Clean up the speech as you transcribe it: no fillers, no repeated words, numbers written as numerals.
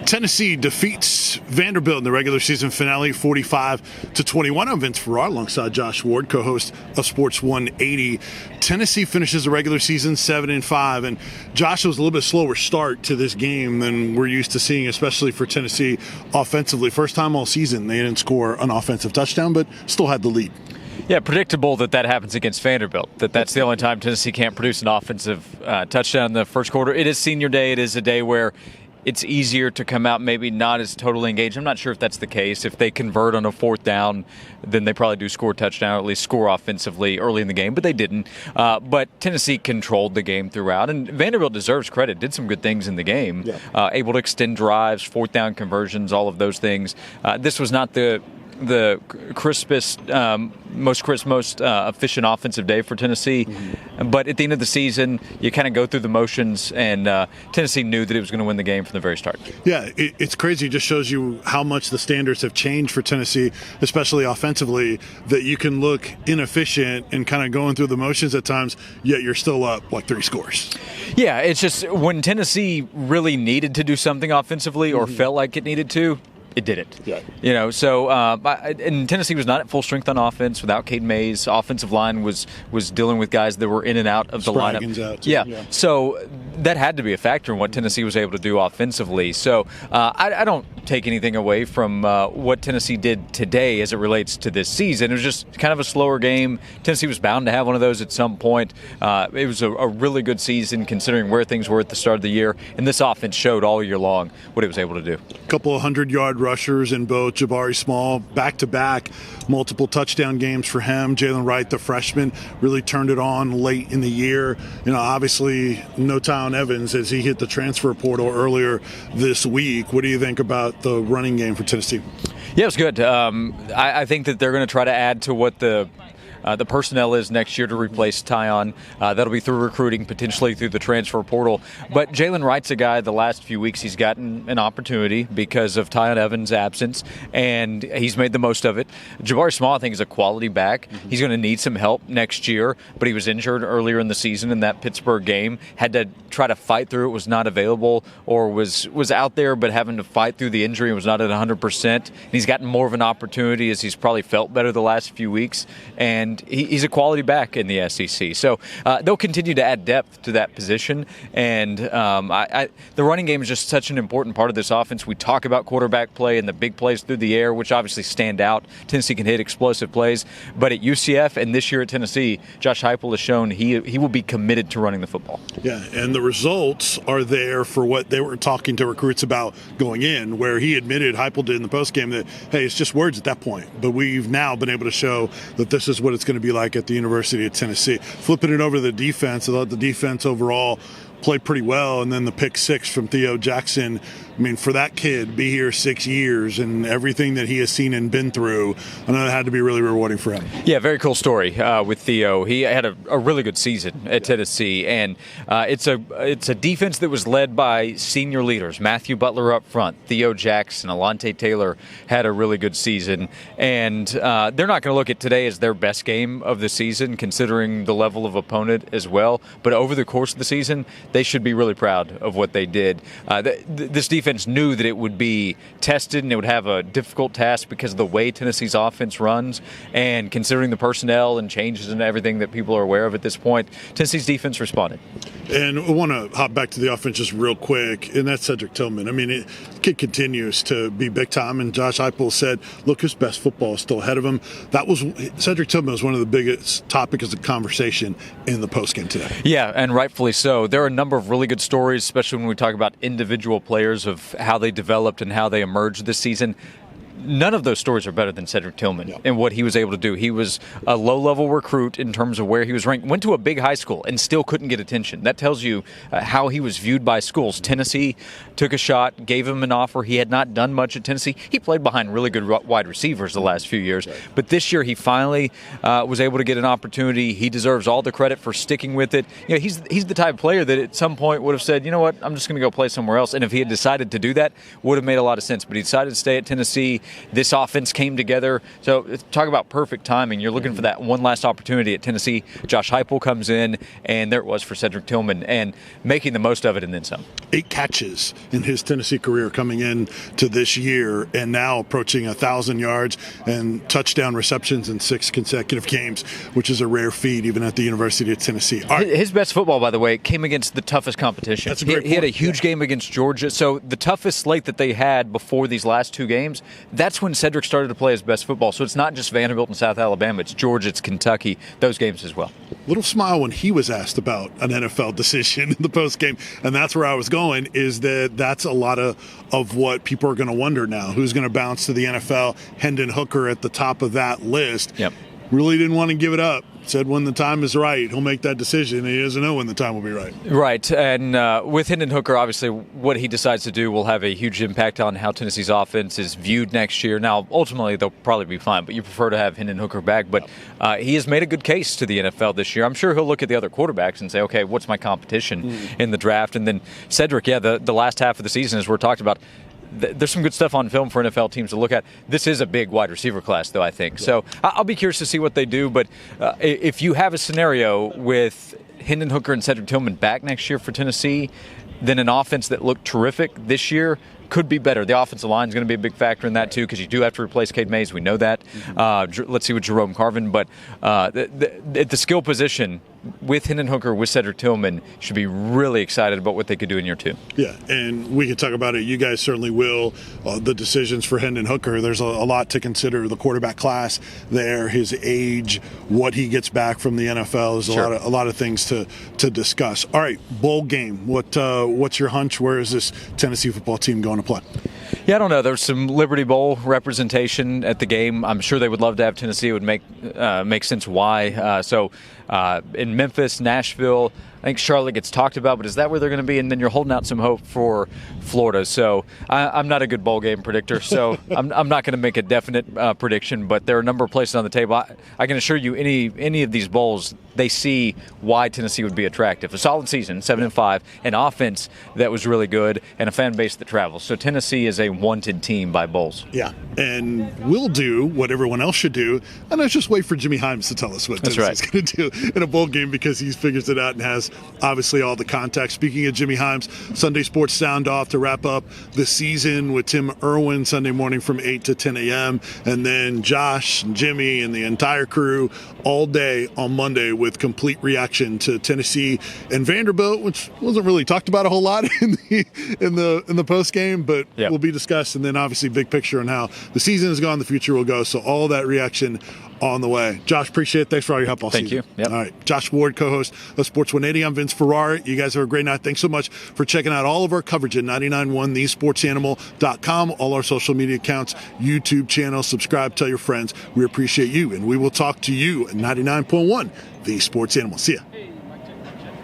Tennessee defeats Vanderbilt in the regular season finale, 45-21. I'm Vince Ferrara alongside Josh Ward, co-host of Sports 180. Tennessee finishes the regular season 7-5, and Josh, was a little bit slower start to this game than we're used to seeing, especially for Tennessee offensively. First time all season they didn't score an offensive touchdown, but still had the lead. Yeah, predictable that happens against Vanderbilt, that's the only time Tennessee can't produce an offensive touchdown in the first quarter. It is senior day. It is a day where it's easier to come out maybe not as totally engaged. I'm not sure if that's the case. If they convert on a fourth down, then they probably do score a touchdown, or at least score offensively early in the game, but they didn't. But Tennessee controlled the game throughout, and Vanderbilt deserves credit, did some good things in the game, able to extend drives, fourth down conversions, all of those things. This was not the crispest, most efficient offensive day for Tennessee. Mm-hmm. But at the end of the season, you kind of go through the motions, and Tennessee knew that it was going to win the game from the very start. Yeah, it's crazy. It just shows you how much the standards have changed for Tennessee, especially offensively, that you can look inefficient and kind of going through the motions at times, yet you're still up like 3 scores. Yeah, it's just when Tennessee really needed to do something offensively or felt like it needed to, it didn't. Yeah. So and Tennessee was not at full strength on offense without Caden Mays. Offensive line was dealing with guys that were in and out of the lineup. Out too. Yeah. So that had to be a factor in what Tennessee was able to do offensively. So I don't take anything away from what Tennessee did today as it relates to this season. It was just kind of a slower game. Tennessee was bound to have one of those at some point. It was a really good season considering where things were at the start of the year, and this offense showed all year long what it was able to do. A couple of 100-yard rushers in both. Jabari Small, back-to-back, multiple touchdown games for him. Jalen Wright, the freshman, really turned it on late in the year. Obviously, no Tylen Evans as he hit the transfer portal earlier this week. What do you think about the running game for Tennessee? Yeah, it was good. I think that they're going to try to add to what the personnel is next year to replace Tyon. That'll be through recruiting, potentially through the transfer portal. But Jalen Wright's a guy the last few weeks he's gotten an opportunity because of Tyon Evans' absence, and he's made the most of it. Jabari Small, I think, is a quality back. Mm-hmm. He's going to need some help next year, but he was injured earlier in the season in that Pittsburgh game. Had to try to fight through it, was not available, or was out there but having to fight through the injury and was not at 100%. And he's gotten more of an opportunity as he's probably felt better the last few weeks. And he's a quality back in the SEC. So they'll continue to add depth to that position. And the running game is just such an important part of this offense. We talk about quarterback play and the big plays through the air, which obviously stand out. Tennessee can hit explosive plays. But at UCF and this year at Tennessee, Josh Heupel has shown he will be committed to running the football. Yeah, and the results are there for what they were talking to recruits about going in, where he admitted, Heupel did in the postgame, that, hey, it's just words at that point. But we've now been able to show that this is what it's going to be like at the University of Tennessee. Flipping it over to the defense, I thought the defense overall played pretty well, and then the pick 6 from Theo Jackson. I mean, for that kid, be here 6 years and everything that he has seen and been through, I know it had to be really rewarding for him. Yeah, very cool story with Theo. He had a really good season at Tennessee, and it's a defense that was led by senior leaders. Matthew Butler up front, Theo Jackson, Alontae Taylor had a really good season, and they're not going to look at today as their best game of the season, considering the level of opponent as well. But over the course of the season, they should be really proud of what they did. This defense knew that it would be tested and it would have a difficult task because of the way Tennessee's offense runs, and considering the personnel and changes and everything that people are aware of at this point, Tennessee's defense responded. And I want to hop back to the offense just real quick, and that's Cedric Tillman. I mean, the kid continues to be big time, and Josh Heupel said, look, his best football is still ahead of him. Cedric Tillman was one of the biggest topics of conversation in the postgame today. Yeah, and rightfully so. There are a number of really good stories, especially when we talk about individual players of how they developed and how they emerged this season. None of those stories are better than Cedric Tillman and what he was able to do. He was a low-level recruit in terms of where he was ranked, went to a big high school and still couldn't get attention. That tells you how he was viewed by schools. Tennessee took a shot, gave him an offer. He had not done much at Tennessee. He played behind really good wide receivers the last few years. But this year he finally was able to get an opportunity. He deserves all the credit for sticking with it. You know, he's the type of player that at some point would have said, you know what, I'm just going to go play somewhere else. And if he had decided to do that, would have made a lot of sense. But he decided to stay at Tennessee. this offense came together. So talk about perfect timing. You're looking for that one last opportunity at Tennessee. Josh Heupel comes in, and there it was for Cedric Tillman, and making the most of it and then some. 8 catches in his Tennessee career coming in to this year, and now approaching 1,000 yards and touchdown receptions in 6 consecutive games, which is a rare feat even at the University of Tennessee. Right. His best football, by the way, came against the toughest competition. That's a great he had a huge game against Georgia. So the toughest slate that they had before these last 2 games, that's when Cedric started to play his best football. So it's not just Vanderbilt and South Alabama. It's Georgia, it's Kentucky, those games as well. Little smile when he was asked about an NFL decision in the postgame, and that's where I was going, is that's a lot of what people are going to wonder now. Who's going to bounce to the NFL? Hendon Hooker at the top of that list. Yep. Really didn't want to give it up. Said when the time is right, he'll make that decision. He doesn't know when the time will be right. Right. And with Hendon Hooker, obviously, what he decides to do will have a huge impact on how Tennessee's offense is viewed next year. Now, ultimately, they'll probably be fine, but you prefer to have Hendon Hooker back. But he has made a good case to the NFL this year. I'm sure he'll look at the other quarterbacks and say, okay, what's my competition in the draft? And then Cedric, the last half of the season, as we're talked about, there's some good stuff on film for NFL teams to look at. This is a big wide receiver class, though, I think. Yeah. So I'll be curious to see what they do. But if you have a scenario with Hendon Hooker and Cedric Tillman back next year for Tennessee, then an offense that looked terrific this year could be better. The offensive line is going to be a big factor in that, too, because you do have to replace Cade Mays. We know that. Let's see with Jerome Carvin. But at the skill position, with Hendon Hooker, with Cedric Tillman, you should be really excited about what they could do in year 2. Yeah, and we can talk about it. You guys certainly will. The decisions for Hendon Hooker, there's a lot to consider. The quarterback class there, his age, what he gets back from the NFL. There's Sure. a lot of things to discuss. All right, bowl game. What's your hunch? Where is this Tennessee football team going to play? Yeah, I don't know. There's some Liberty Bowl representation at the game. I'm sure they would love to have Tennessee. It would make sense why. So in Memphis, Nashville, I think Charlotte gets talked about, but is that where they're going to be? And then you're holding out some hope for Florida. So I'm not a good bowl game predictor, so I'm not going to make a definite prediction, but there are a number of places on the table. I can assure you any of these bowls, they see why Tennessee would be attractive. A solid season, 7-5, an offense that was really good, and a fan base that travels. So Tennessee is a wanted team by bowls. Yeah, and we'll do what everyone else should do, and let's just wait for Jimmy Himes to tell us what Tennessee's going to do in a bowl game, because he figures it out and has obviously all the context. Speaking of Jimmy Himes, Sunday Sports Sound Off to wrap up the season with Tim Irwin Sunday morning from 8 to 10 a.m. And then Josh and Jimmy and the entire crew all day on Monday with complete reaction to Tennessee and Vanderbilt, which wasn't really talked about a whole lot in the post game, but will be discussed. And then obviously big picture on how the season has gone, the future will go. So all that reaction on the way. Josh, appreciate it. Thanks for all your help all season. Thank you. Yep. All right. Josh Ward, co-host of Sports 180. I'm Vince Ferrara. You guys have a great night. Thanks so much for checking out all of our coverage at 991thesportsanimal.com, all our social media accounts, YouTube channel. Subscribe, tell your friends. We appreciate you, and we will talk to you at 99.1 The Sports Animal. See ya.